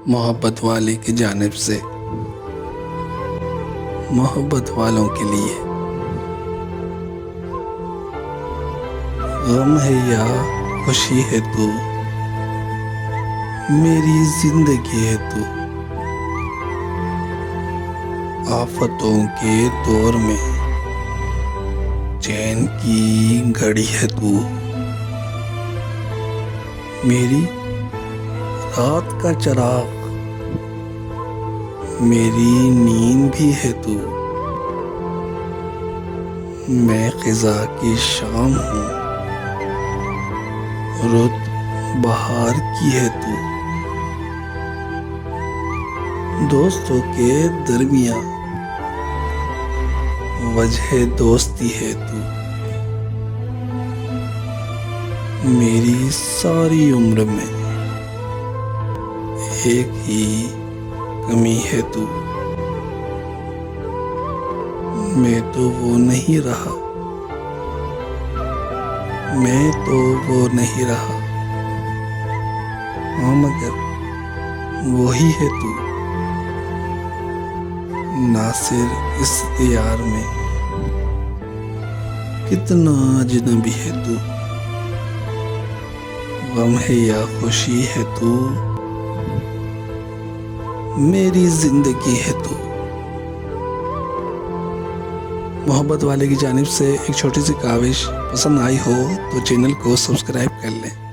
मोहब्बत वाले की जानिब से मोहब्बत वालों के लिए। गम है या खुशी है तू, मेरी जिंदगी है तू। आफतों के दौर में चैन की घड़ी है तू, मेरी रात का चिराग, मेरी नींद भी है तू। मैं ख़िज़ा की शाम हूँ, रुत बहार की है तू। दोस्तों के दरमियाँ वजह दोस्ती है तू, मेरी सारी उम्र में एक ही कमी है तू। मैं तो वो नहीं रहा, मैं तो वो नहीं रहा, हाँ मगर वो ही है तू। नासिर इस दियार में कितना अजनबी है तू। गम है या खुशी है तू, मेरी जिंदगी है तू। मोहब्बत वाले की जानिब से एक छोटी सी काविश पसंद आई हो तो चैनल को सब्सक्राइब कर लें।